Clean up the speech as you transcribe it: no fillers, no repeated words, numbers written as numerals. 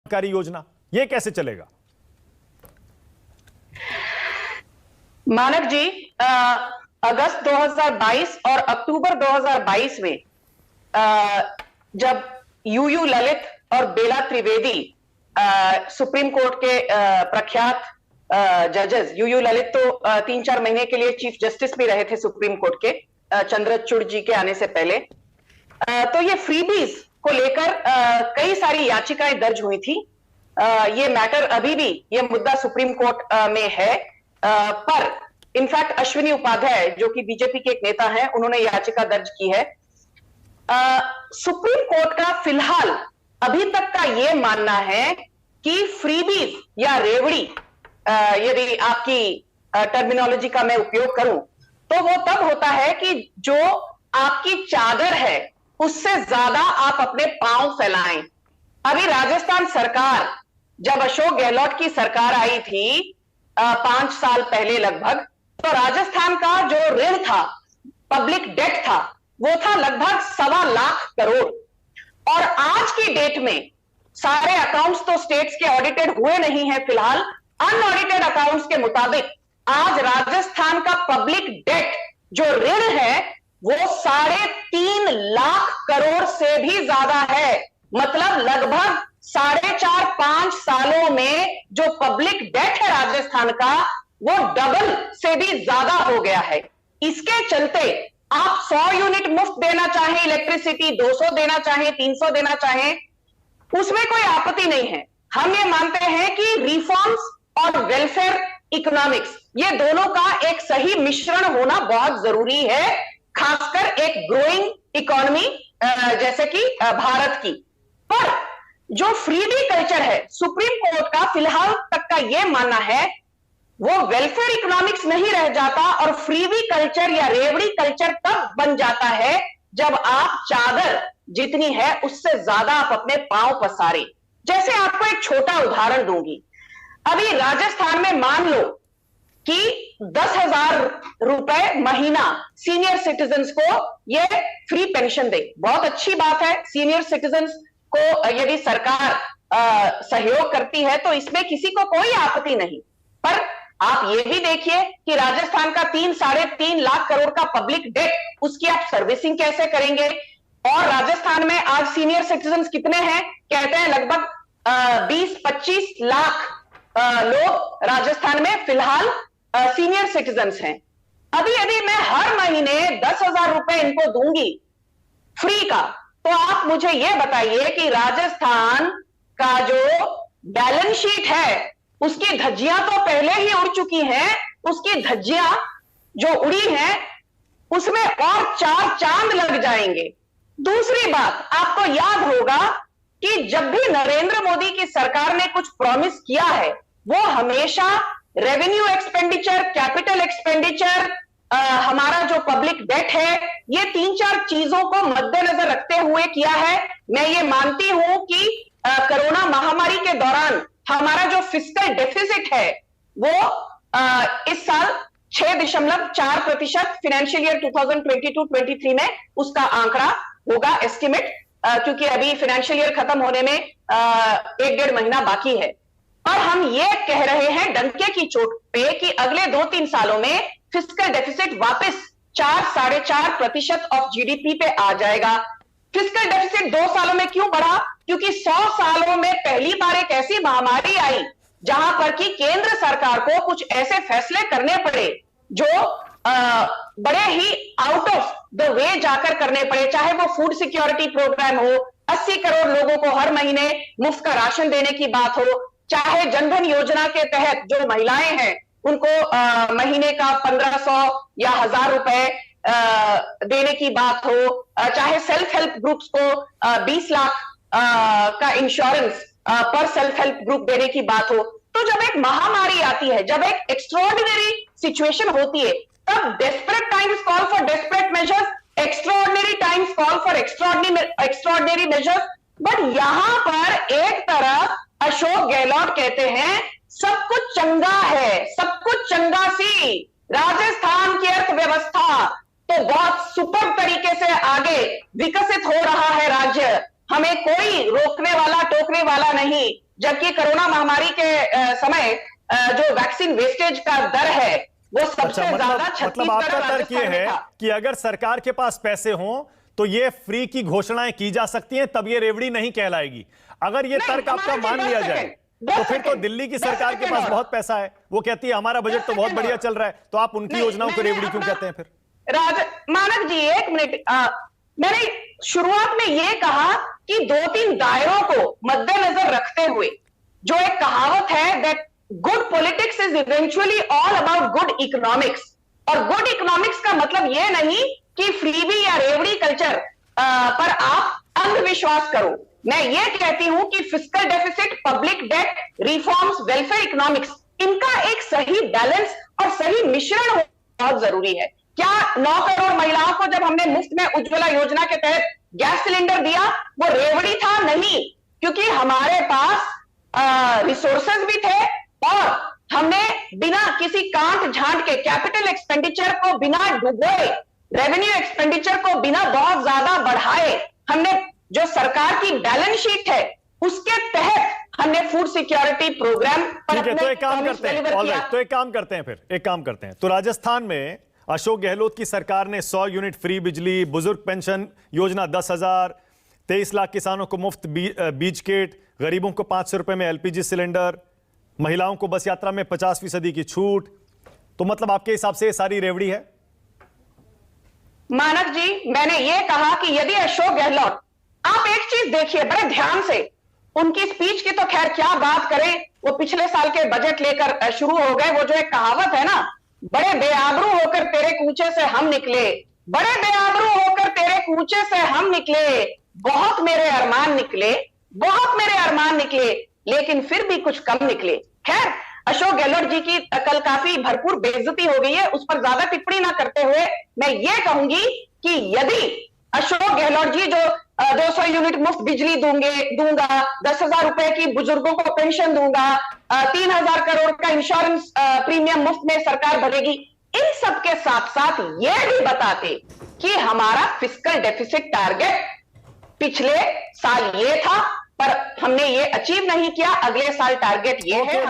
कल्याणकारी योजना, यह कैसे चलेगा? मानक जी, अगस्त 2022 और अक्टूबर 2022 में जब यूयू ललित और बेला त्रिवेदी सुप्रीम कोर्ट के प्रख्यात जजेस, यूयू ललित तो 3-4 महीने के लिए चीफ जस्टिस भी रहे थे सुप्रीम कोर्ट के, चंद्रचूड़ जी के आने से पहले, तो ये फ्रीबीज को लेकर कई सारी याचिकाएं दर्ज हुई थी। ये मैटर अभी भी, ये मुद्दा सुप्रीम कोर्ट में है, पर इनफैक्ट अश्विनी उपाध्याय जो कि बीजेपी के एक नेता हैं, उन्होंने याचिका दर्ज की है। सुप्रीम कोर्ट का फिलहाल अभी तक का यह मानना है कि फ्रीबीज या रेवड़ी, यदि आपकी टर्मिनोलॉजी का मैं उपयोग करूं, तो वो तब होता है कि जो आपकी चादर है उससे ज्यादा आप अपने पांव फैलाएं। अभी राजस्थान सरकार, जब अशोक गहलोत की सरकार आई थी 5 साल पहले लगभग, तो राजस्थान का जो ऋण था, पब्लिक डेट था, वो था लगभग 1.25 लाख करोड़। और आज की डेट में सारे अकाउंट्स तो स्टेट्स के ऑडिटेड हुए नहीं है फिलहाल, अनऑडिटेड अकाउंट्स के मुताबिक आज राजस्थान का पब्लिक डेट जो ऋण है वो 3.5 लाख करोड़ से भी ज्यादा है। मतलब लगभग 4.5-5 सालों में जो पब्लिक डेट है राजस्थान का, वो डबल से भी ज्यादा हो गया है। इसके चलते आप 100 यूनिट मुफ्त देना चाहें इलेक्ट्रिसिटी, 200 देना चाहें, 300 देना चाहें, उसमें कोई आपत्ति नहीं है। हम ये मानते हैं कि रिफॉर्म्स और वेलफेयर इकोनॉमिक्स, ये दोनों का एक सही मिश्रण होना बहुत जरूरी है, खासकर एक ग्रोइंग इकोनॉमी जैसे कि भारत की। पर जो फ्रीबी कल्चर है, सुप्रीम कोर्ट का फिलहाल तक का यह मानना है, वो वेलफेयर इकोनॉमिक्स नहीं रह जाता और फ्रीबी कल्चर या रेवड़ी कल्चर तब बन जाता है जब आप चादर जितनी है उससे ज्यादा आप अपने पांव पसारें। जैसे आपको एक छोटा उदाहरण दूंगी। अभी राजस्थान में मान लो कि 10,000 रुपए महीना सीनियर सिटीजन्स को ये फ्री पेंशन दे। बहुत अच्छी बात है, सीनियर सिटीजन्स को यदि सरकार सहयोग करती है तो इसमें किसी को कोई आपत्ति नहीं। पर आप ये भी देखिए कि राजस्थान का 3-3.5 लाख करोड़ का पब्लिक डेट, उसकी आप सर्विसिंग कैसे करेंगे? और राजस्थान में आज सीनियर सिटीजन्स कितने हैं? कहते हैं लगभग 20-25 लाख लोग राजस्थान में फिलहाल सीनियर सिटीजन्स हैं। अभी यदि मैं हर महीने 10,000 रुपए इनको दूंगी फ्री का, तो आप मुझे यह बताइए कि राजस्थान का जो बैलेंस शीट है उसकी धज्जियां तो पहले ही उड़ चुकी हैं, उसकी धज्जियां जो उड़ी हैं उसमें और 4 चांद लग जाएंगे। दूसरी बात, आपको याद होगा कि जब भी नरेंद्र मोदी की सरकार ने कुछ प्रॉमिस किया है, वो हमेशा रेवेन्यू एक्सपेंडिचर, कैपिटल एक्सपेंडिचर, हमारा जो पब्लिक डेट है, ये 3-4 चीजों को मद्देनजर रखते हुए किया है। मैं ये मानती हूं कि कोरोना महामारी के दौरान हमारा जो फिस्कल डेफिसिट है वो इस साल 6.4% फाइनेंशियल ईयर 2022-23 में उसका आंकड़ा होगा एस्टिमेट, क्योंकि अभी फाइनेंशियल ईयर खत्म होने में 1-1.5 महीना बाकी है। और हम ये कह रहे हैं डंके की चोट पे कि अगले 2-3 सालों में फिस्कल डेफिसिट वापस 4-4.5% ऑफ जीडीपी पे आ जाएगा। फिस्कल डेफिसिट 2 सालों में क्यों बढ़ा? क्योंकि 100 सालों में पहली बार एक ऐसी महामारी आई जहां पर कि केंद्र सरकार को कुछ ऐसे फैसले करने पड़े जो बड़े ही आउट ऑफ द वे जाकर करने पड़े, चाहे वो फूड सिक्योरिटी प्रोग्राम हो, 80 करोड़ लोगों को हर महीने मुफ्त का राशन देने की बात हो, चाहे जनधन योजना के तहत जो महिलाएं हैं उनको महीने का 1,500 या 1,000 रुपए देने की बात हो, चाहे सेल्फ हेल्प ग्रुप्स को 20 लाख का इंश्योरेंस पर सेल्फ हेल्प ग्रुप देने की बात हो। तो जब एक महामारी आती है, जब एक एक्स्ट्राऑर्डिनरी सिचुएशन होती है, तब desperate times call for desperate measures, extraordinary times call for extraordinary measures. But यहां पर एक तरफ अशोक गहलोत कहते हैं सब कुछ चंगा है, सब कुछ चंगा सी, राजस्थान की अर्थव्यवस्था तो बहुत सुपर तरीके से आगे विकसित हो रहा है राज्य, हमें कोई रोकने वाला टोकने वाला नहीं, जबकि कोरोना महामारी के समय जो वैक्सीन वेस्टेज का दर है वो सबसे अच्छा, ज्यादा मतलब छत्तीसगढ़ आपका और तर्क ये राजस्थान में है था। कि अगर सरकार के पास पैसे हों तो ये फ्री की घोषणाएं की जा सकती हैं, तब ये रेवड़ी नहीं कहलाएगी। अगर ये नहीं, तर्क आपका हमारे मान 10 लिया जाए सेकंड, तो 10 फिर तो सेकंड, दिल्ली की 10 सरकार के सेकंड पास और। बहुत पैसा है, वो कहती है हमारा बजट तो बहुत बढ़िया चल रहा है, तो आप उनकी नहीं, योजनाओं को मैंने रेवड़ी क्यों अपना- कहते हैं फिर? मानक जी एक मिनट, मैंने शुरुआत में यह कहा कि 2-3 दायरों को मद्देनजर रखते हुए जो एक कहावत है that good politics is eventually all about good economics, और गुड इकोनॉमिक्स का मतलब यह नहीं कि फ्रीबी या रेवड़ी कल्चर पर आप अंधविश्वास करो। मैं ये कहती हूं कि fiscal deficit, public debt, reforms, welfare economics, इनका एक सही बैलेंस और सही मिश्रण बहुत जरूरी है। क्या 9 करोड़ महिलाओं को जब हमने मुफ्त में उज्ज्वला योजना के तहत गैस सिलेंडर दिया वो रेवड़ी था? नहीं, क्योंकि हमारे पास रिसोर्सेज भी थे और हमने बिना किसी कांट झांट के कैपिटल एक्सपेंडिचर को बिना डुबोए, रेवेन्यू एक्सपेंडिचर को बिना बहुत ज्यादा बढ़ाए, हमने जो सरकार की बैलेंस शीट है उसके तहत हमने फूड सिक्योरिटी प्रोग्राम ठीक है, तो एक काम करते हैं, ऑलराइट, तो एक काम करते हैं, फिर एक काम करते हैं। तो राजस्थान में अशोक गहलोत की सरकार ने 100 यूनिट फ्री बिजली, बुजुर्ग पेंशन योजना 10,000, 23 लाख किसानों को मुफ्त बीज किट, गरीबों को 500 रुपए में एलपीजी सिलेंडर, महिलाओं को बस यात्रा में 50% की छूट। तो मतलब आपके हिसाब से ये सारी रेवड़ी है? मानक जी, मैंने ये कहा कि यदि अशोक गहलोत, आप एक चीज देखिए बड़े ध्यान से, उनकी स्पीच की तो खैर क्या बात करें, वो पिछले साल के बजट लेकर शुरू हो गए। वो जो एक कहावत है ना, बड़े बेआबरू होकर तेरे कूचे से हम निकले, बड़े बेआबरू होकर तेरे कूचे से हम निकले, बहुत मेरे अरमान निकले, बहुत मेरे अरमान निकले, लेकिन फिर भी कुछ कम निकले। खैर, अशोक गहलोत जी की कल काफी भरपूर बेइज्जती हो गई है, उस पर ज्यादा टिप्पणी ना करते हुए मैं ये कहूंगी कि यदि अशोक गहलोत जी जो 200 यूनिट मुफ्त बिजली दूंगा, 10,000 रुपए की बुजुर्गों को पेंशन दूंगा, 3,000 करोड़ का इंश्योरेंस प्रीमियम मुफ्त में सरकार भरेगी, इन सब के साथ साथ ये भी बताते कि हमारा फिस्कल डेफिसिट टारगेट पिछले साल ये था पर हमने ये अचीव नहीं किया, अगले साल टारगेट ये है।